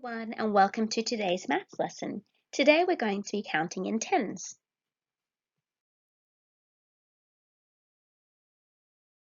everyone, and welcome to today's maths lesson. Today we're going to be counting in tens.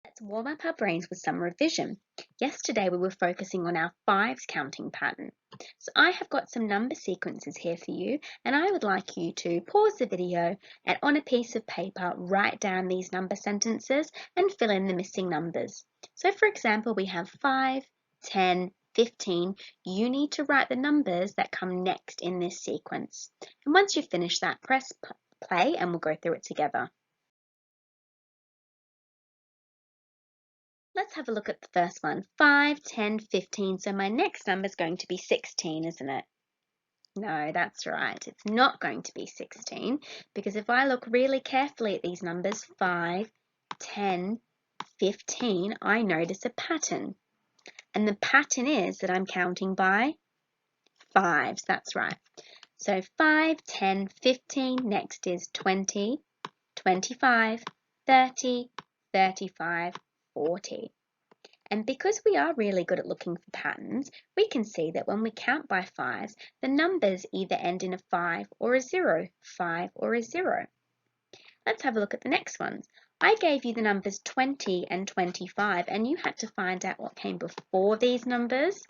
Let's warm up our brains with some revision. Yesterday we were focusing on our fives counting pattern. So I have got some number sequences here for you, and I would like you to pause the video and on a piece of paper write down these number sentences and fill in the missing numbers. So for example, we have 5, 10, 15, you need to write the numbers that come next in this sequence. And once you've finished that, press play and we'll go through it together. Let's have a look at the first one. 5, 10, 15. So my next number is going to be 16, isn't it? No, that's right. It's not going to be 16 because if I look really carefully at these numbers, 5, 10, 15, I notice a pattern. And the pattern is that I'm counting by fives, that's right. So 5, 10, 15, next is 20, 25, 30, 35, 40. And because we are really good at looking for patterns, we can see that when we count by fives, the numbers either end in a 5 or a 0, 5 or a 0. Let's have a look at the next ones. I gave you the numbers 20 and 25, and you had to find out what came before these numbers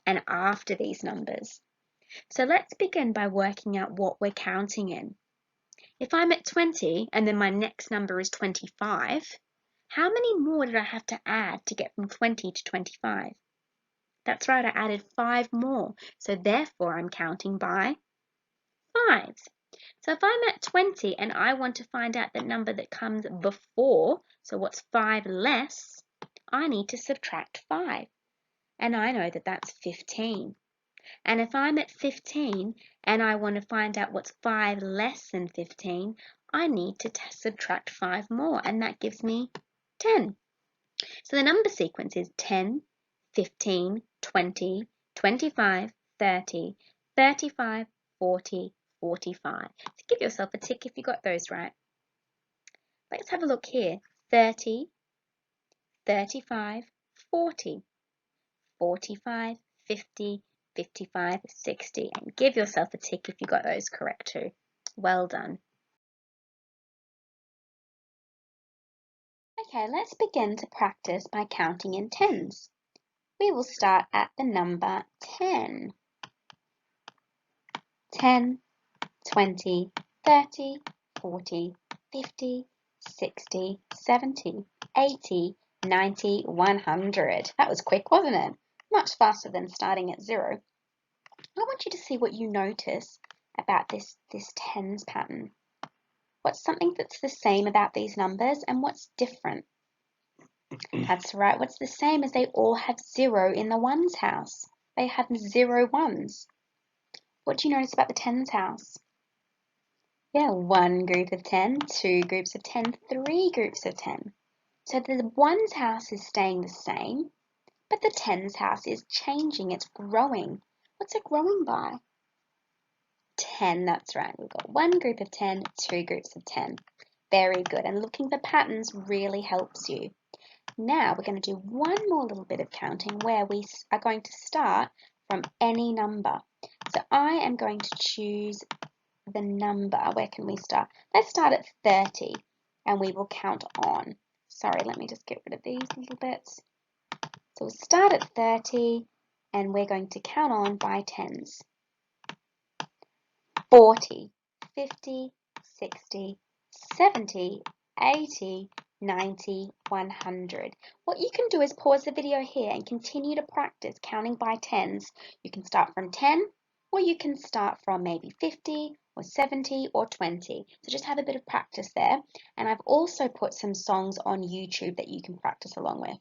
and after these numbers. So let's begin by working out what we're counting in. If I'm at 20 and then my next number is 25, how many more did I have to add to get from 20 to 25? That's right, I added 5 more. So therefore, I'm counting by fives. So if I'm at 20 and I want to find out the number that comes before, so what's 5 less, I need to subtract 5. And I know that that's 15. And if I'm at 15 and I want to find out what's 5 less than 15, I need to subtract 5 more, and that gives me 10. So the number sequence is 10, 15, 20, 25, 30, 35, 40, 45. So give yourself a tick if you got those right. Let's have a look here. 30, 35, 40, 45, 50, 55, 60. And give yourself a tick if you got those correct too. Well done. Okay, let's begin to practice by counting in tens. We will start at the number 10. 10, 20, 30, 40, 50, 60, 70, 80, 90, 100. That was quick, wasn't it? Much faster than starting at 0. I want you to see what you notice about this tens pattern. What's something that's the same about these numbers and what's different? That's right, what's the same is they all have 0 in the ones house. They have 0 ones. What do you notice about the tens house? Yeah, 1 group of 10, 2 groups of 10, 3 groups of 10. So the ones house is staying the same, but the tens house is changing, it's growing. What's it growing by? 10, that's right. We've got 1 group of 10, 2 groups of 10. Very good, and looking for patterns really helps you. Now we're going to do one more little bit of counting where we are going to start from any number. So I am going to choose the number. Where can we start? Let's start at 30 and we will count on. Sorry, let me just get rid of these little bits. So we'll start at 30 and we're going to count on by tens. 40, 50, 60, 70, 80, 90, 100. What you can do is pause the video here and continue to practice counting by tens. You can start from 10 or you can start from maybe 50 or 70 or 20. So just have a bit of practice there. And I've also put some songs on YouTube that you can practice along with.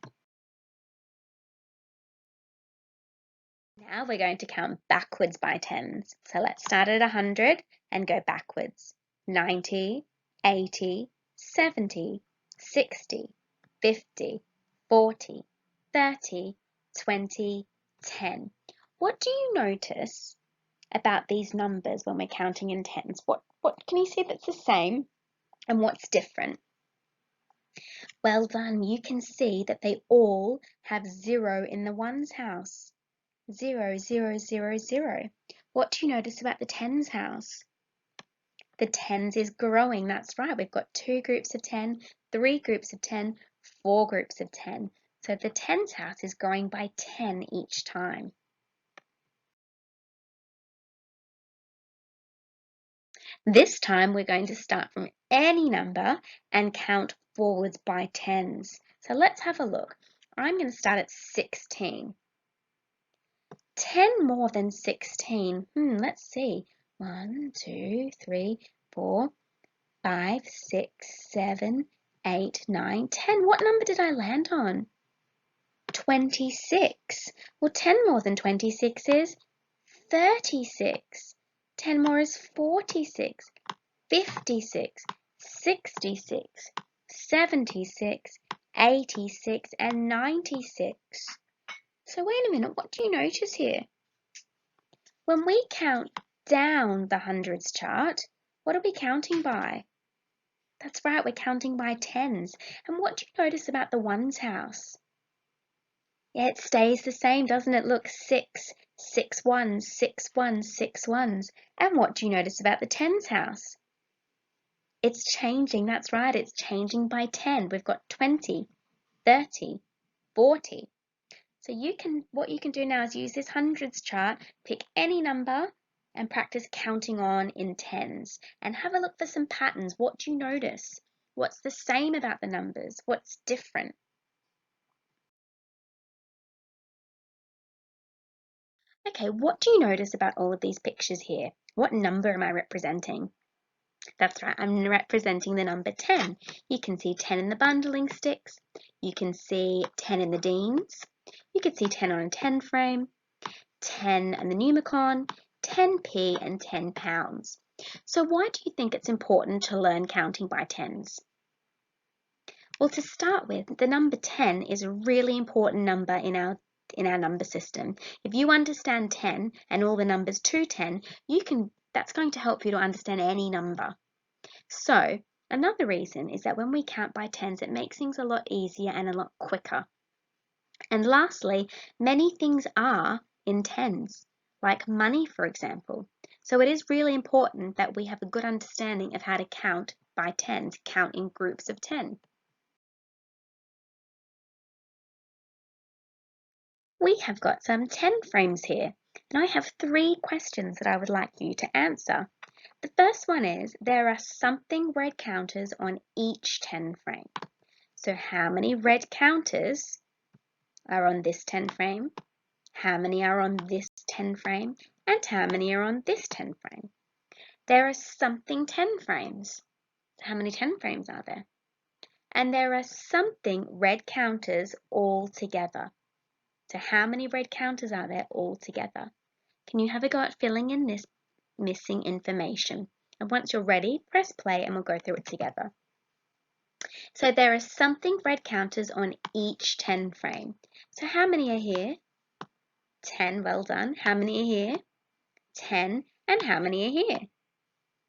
Now we're going to count backwards by tens. So let's start at 100 and go backwards. 90, 80, 70, 60, 50, 40, 30, 20, 10. What do you notice about these numbers when we're counting in tens? What can you see that's the same and what's different? Well done. You can see that they all have 0 in the ones house. 0, 0, 0, 0. What do you notice about the tens house? The tens is growing, that's right. We've got 2 groups of 10, 3 groups of 10, 4 groups of 10. So the tens house is growing by 10 each time. This time we're going to start from any number and count forwards by tens. So let's have a look. I'm going to start at 16. 10 more than 16. Let's see. 1, 2, 3, 4, 5, 6, 7, 8, 9, 10. What number did I land on? 26. Well, 10 more than 26 is 36. 10 more is 46. 56, 66, 76, 86, and 96. So wait a minute, what do you notice here? When we count down the hundreds chart, what are we counting by? That's right, we're counting by tens. And what do you notice about the ones house? Yeah, it stays the same, doesn't it? Look, 6, 6 ones, 6 ones, 6 ones. And what do you notice about the tens house? It's changing, that's right, it's changing by 10. We've got 20, 30, 40. So what you can do now is use this hundreds chart, pick any number and practice counting on in tens. And have a look for some patterns. What do you notice? What's the same about the numbers? What's different? Okay, what do you notice about all of these pictures here? What number am I representing? That's right, I'm representing the number 10. You can see 10 in the bundling sticks. You can see 10 in the Deans. You can see 10 on a 10 frame, 10 and the Numicon, 10p and 10 pounds. So why do you think it's important to learn counting by tens? Well, to start with, the number 10 is a really important number in our number system. If you understand 10 and all the numbers to 10, that's going to help you to understand any number. So, another reason is that when we count by tens, it makes things a lot easier and a lot quicker. And lastly, many things are in tens, like money, for example. So it is really important that we have a good understanding of how to count by tens, count in groups of 10. We have got some 10 frames here, and I have 3 questions that I would like you to answer. The first one is, there are something red counters on each 10 frame. So how many red counters are on this 10 frame? How many are on this 10 frame? And how many are on this 10 frame? There are something 10 frames. How many 10 frames are there? And there are something red counters all together. So how many red counters are there all together? Can you have a go at filling in this missing information? And once you're ready, press play and we'll go through it together. So there are something red counters on each 10 frame. So how many are here? 10, well done. How many are here? 10. And how many are here?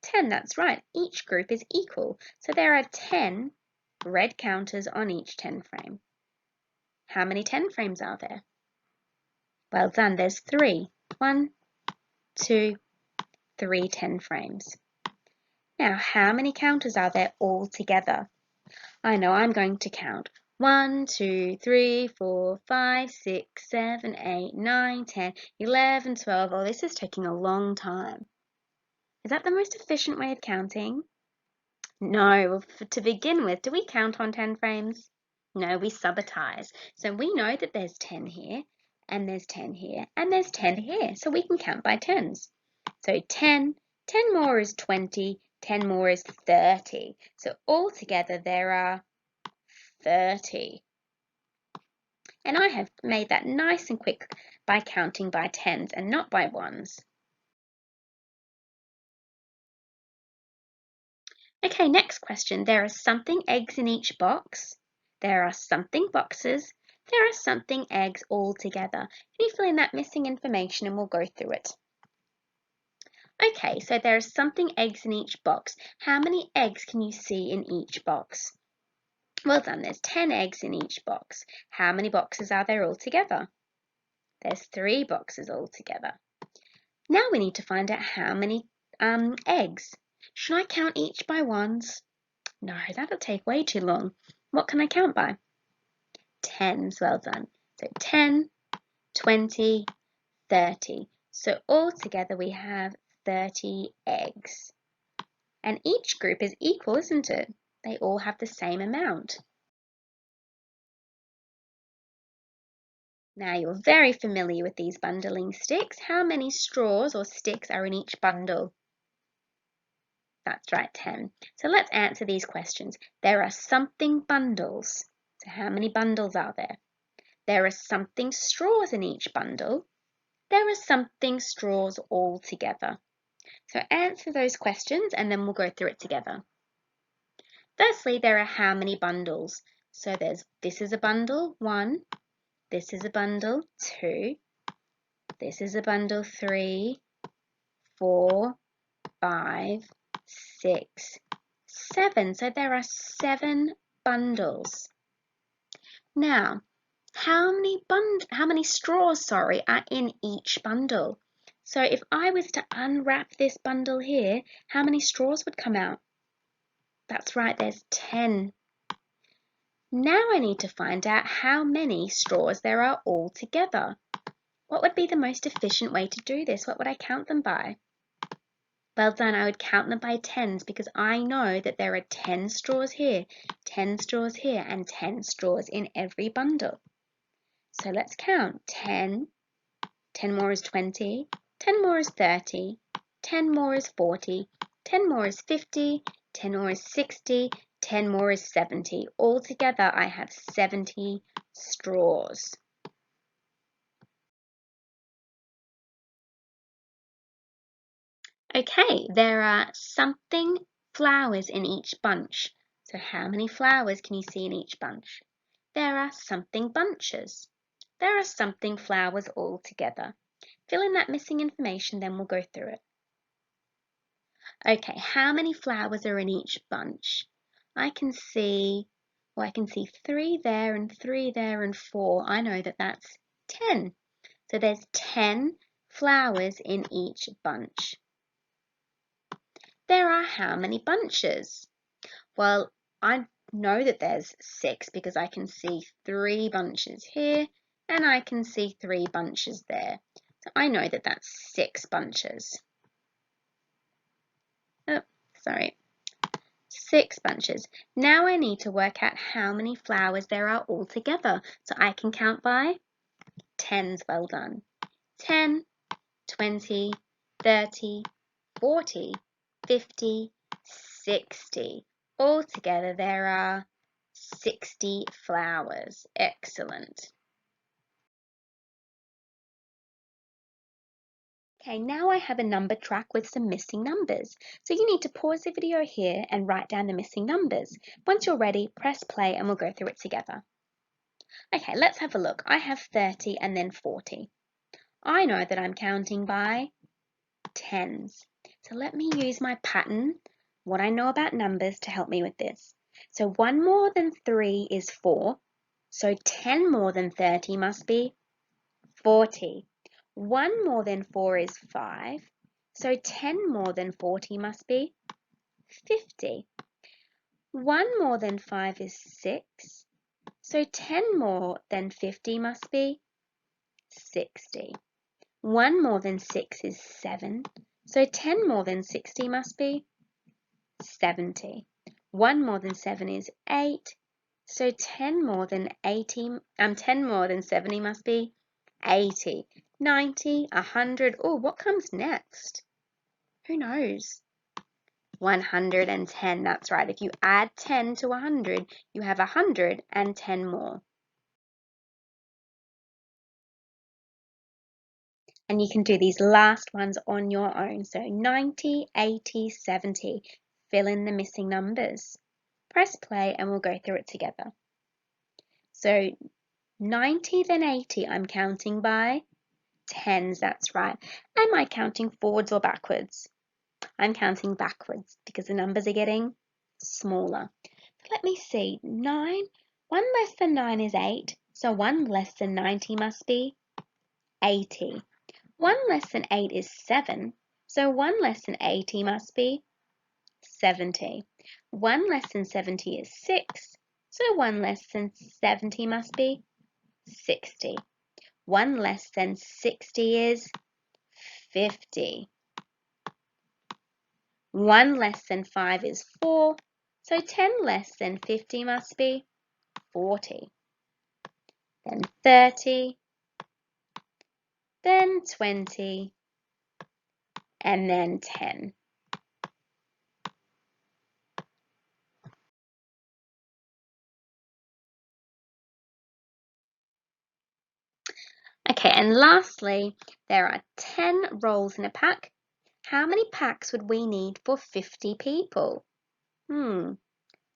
10, that's right. Each group is equal. So there are 10 red counters on each 10 frame. How many 10 frames are there? Well done, there's 3. 1, 2, 3 10 frames. Now, how many counters are there all together? I know I'm going to count. 1, 2, 3, 4, 5, 6, 7, 8, 9, 10, 11, 12. Oh, this is taking a long time. Is that the most efficient way of counting? No. Well, to begin with, do we count on 10 frames? No, we subitize. So we know that there's 10 here, and there's 10 here, and there's 10 here. So we can count by tens. So 10, 10 more is 20, 10 more is 30. So altogether there are 30. And I have made that nice and quick by counting by tens and not by ones. Okay, next question. There are something eggs in each box. There are something boxes. There are something eggs all together. Can you fill in that missing information and we'll go through it? Okay, so there are something eggs in each box. How many eggs can you see in each box? Well done, there's 10 eggs in each box. How many boxes are there all together? There's 3 boxes altogether. Now we need to find out how many eggs. Should I count each by ones? No, that'll take way too long. What can I count by? Tens, well done. So 10, 20, 30. So altogether we have 30 eggs. And each group is equal, isn't it? They all have the same amount. Now you're very familiar with these bundling sticks. How many straws or sticks are in each bundle? That's right, 10. So let's answer these questions. There are something bundles. So how many bundles are there? There are something straws in each bundle. There are something straws all together. So answer those questions and then we'll go through it together. Firstly, there are how many bundles. So this is a bundle, 1. This is a bundle, 2. This is a bundle, 3, 4, 5, 6, 7. So there are 7 bundles. Now, how many straws, are in each bundle? So if I was to unwrap this bundle here, how many straws would come out? That's right, there's 10. Now I need to find out how many straws there are all together. What would be the most efficient way to do this? What would I count them by? Well done, I would count them by tens because I know that there are 10 straws here, 10 straws here, and 10 straws in every bundle. So let's count. 10, 10 more is 20, 10 more is 30, 10 more is 40, 10 more is 50, 10 more is 60, 10 more is 70. Altogether, I have 70 straws. Okay, there are something flowers in each bunch. So how many flowers can you see in each bunch? There are something bunches. There are something flowers all together. Fill in that missing information, then we'll go through it. Okay, how many flowers are in each bunch? I can see 3 there and 3 there and 4. I know that that's 10. So there's 10 flowers in each bunch. There are how many bunches? Well, I know that there's 6 because I can see 3 bunches here and I can see 3 bunches there. So I know that that's 6 bunches. Oh, sorry. 6 bunches. Now I need to work out how many flowers there are all together. So I can count by tens, well done. 10, 20, 30, 40, 50, 60. Altogether there are 60 flowers. Excellent. Okay, now I have a number track with some missing numbers. So you need to pause the video here and write down the missing numbers. Once you're ready, press play and we'll go through it together. Okay, let's have a look. I have 30 and then 40. I know that I'm counting by tens. So let me use my pattern, what I know about numbers, to help me with this. So 1 more than 3 is 4. So 10 more than 30 must be 40. 1 more than 4 is 5. So 10 more than 40 must be 50. 1 more than 5 is 6. So 10 more than 50 must be 60. 1 more than 6 is 7. So 10 more than 60 must be 70. 1 more than 7 is 8. So 10 more than 70 must be 80. 90, 100. Oh, what comes next? Who knows? 110, that's right. If you add 10 to 100, you have 110 more. And you can do these last ones on your own. So 90, 80, 70. Fill in the missing numbers. Press play and we'll go through it together. So 90 then 80, I'm counting by tens, that's right. Am I counting forwards or backwards? I'm counting backwards because the numbers are getting smaller. Let me see, 9, 1 less than 9 is 8, so 1 less than 90 must be 80. 1 less than 8 is 7, so 1 less than 80 must be 70. 1 less than 70 is 6, so 1 less than 70 must be 60. 1 less than 60 is 50. 1 less than 5 is 4, so 10 less than 50 must be 40. Then 30, then 20, and then 10. Okay, and lastly, there are 10 rolls in a pack. How many packs would we need for 50 people?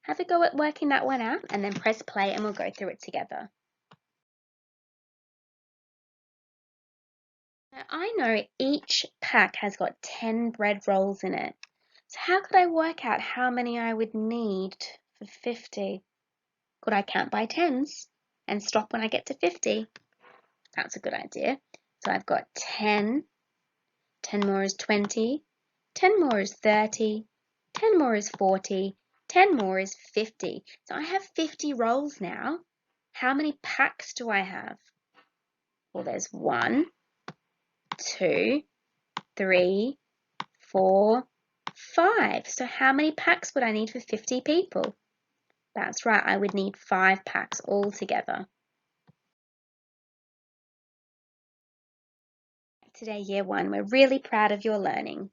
Have a go at working that one out and then press play and we'll go through it together. Now, I know each pack has got 10 bread rolls in it. So how could I work out how many I would need for 50? Could I count by tens and stop when I get to 50? That's a good idea. So I've got 10, 10 more is 20, 10 more is 30, 10 more is 40, 10 more is 50. So I have 50 rolls now. How many packs do I have? Well, there's 1, 2, 3, 4, 5. So how many packs would I need for 50 people? That's right, I would need 5 packs altogether. Today, Year 1, we're really proud of your learning.